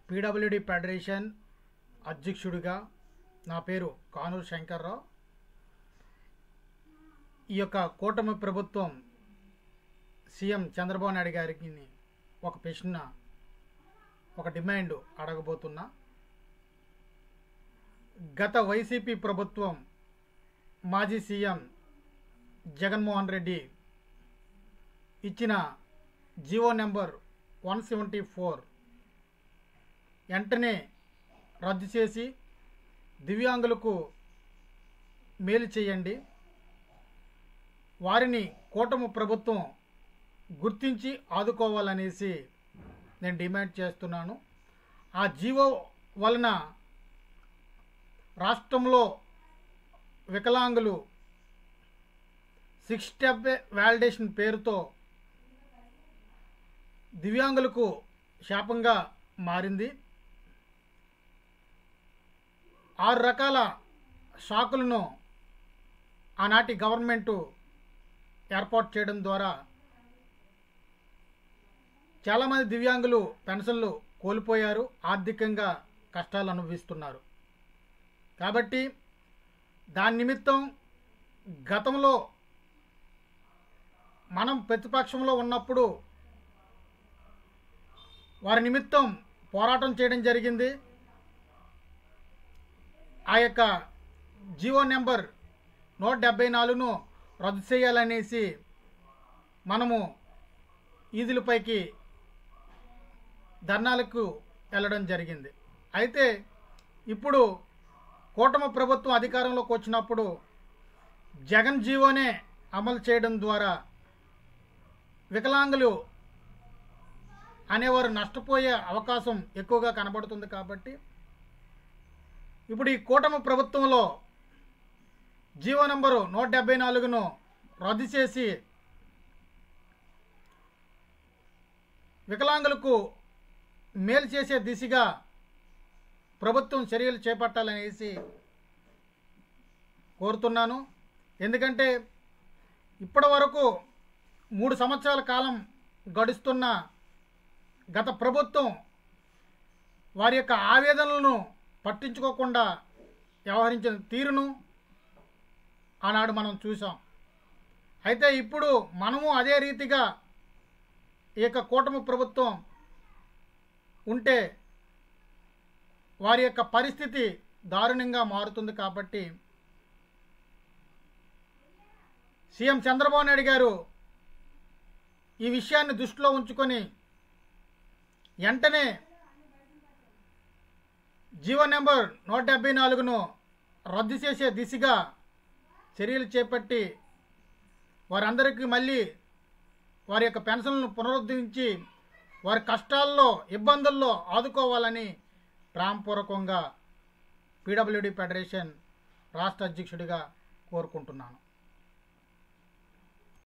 PWD federation అధ్యక్షుడిగా నా పేరు కానూరు శంకర్రావు. ఈ యొక్క కూటమి ప్రభుత్వం సీఎం చంద్రబాబు నాయుడు గారికి ఒక ప్రశ్న, ఒక డిమాండ్ అడగబోతున్నా. గత వైసీపీ ప్రభుత్వం మాజీ సీఎం జగన్మోహన్ రెడ్డి ఇచ్చిన జీవో నెంబర్ 174 వెంటనే రద్దు చేసి దివ్యాంగులకు మేలు చేయండి, వారిని కూటమి ప్రభుత్వం గుర్తించి ఆదుకోవాలనేసి నేను డిమాండ్ చేస్తున్నాను. ఆ జీవో వలన రాష్ట్రంలో వికలాంగులు 6 స్టెప్ వ్యాలిడేషన్ పేరుతో దివ్యాంగులకు శాపంగా మారింది. 6 రకాల షాకులను ఆనాటి గవర్నమెంటు ఏర్పాటు చేయడం ద్వారా చాలామంది దివ్యాంగులు పెన్షన్లు కోల్పోయారు, ఆర్థికంగా కష్టాలు అనుభవిస్తున్నారు. కాబట్టి దాని నిమిత్తం గతంలో మనం ప్రతిపక్షంలో ఉన్నప్పుడు వారి నిమిత్తం పోరాటం చేయడం జరిగింది. ఆ యొక్క జీవో నెంబర్ 174ను రద్దు చేయాలనేసి మనము ఈదులపైకి ధర్నాలకు వెళ్ళడం జరిగింది. అయితే ఇప్పుడు కూటమి ప్రభుత్వం అధికారంలోకి వచ్చినప్పుడు జగన్ జీవోనే అమలు చేయడం ద్వారా వికలాంగులు అనేవారు నష్టపోయే అవకాశం ఎక్కువగా కనబడుతుంది. కాబట్టి ఇప్పుడు ఈ కూటమి ప్రభుత్వంలో జీవో నంబరు 174ను రద్దు చేసి వికలాంగులకు మేలు చేసే దిశగా ప్రభుత్వం చర్యలు చేపట్టాలనేసి కోరుతున్నాను. ఎందుకంటే ఇప్పటి వరకు 3 సంవత్సరాల కాలం గడుస్తున్న గత ప్రభుత్వం వారి యొక్క ఆవేదనలను పట్టించుకోకుండా వ్యవహరించిన తీరును ఆనాడు మనం చూసాం. అయితే ఇప్పుడు మనము అదే రీతిగా ఈ యొక్క కూటమి ప్రభుత్వం ఉంటే వారి యొక్క పరిస్థితి దారుణంగా మారుతుంది. కాబట్టి సీఎం చంద్రబాబు నాయుడు గారు ఈ విషయాన్ని దృష్టిలో ఉంచుకొని వెంటనే జీవో నెంబర్ 174ను రద్దు చేసే దిశగా చర్యలు చేపట్టి వారందరికీ మళ్ళీ వారి యొక్క పెన్షన్లను పునరుద్ధరించి వారి కష్టాల్లో ఇబ్బందుల్లో ఆదుకోవాలని ప్రేమపూర్వకంగా పీడబ్ల్యూడీ ఫెడరేషన్ రాష్ట్ర అధ్యక్షుడిగా కోరుకుంటున్నాను.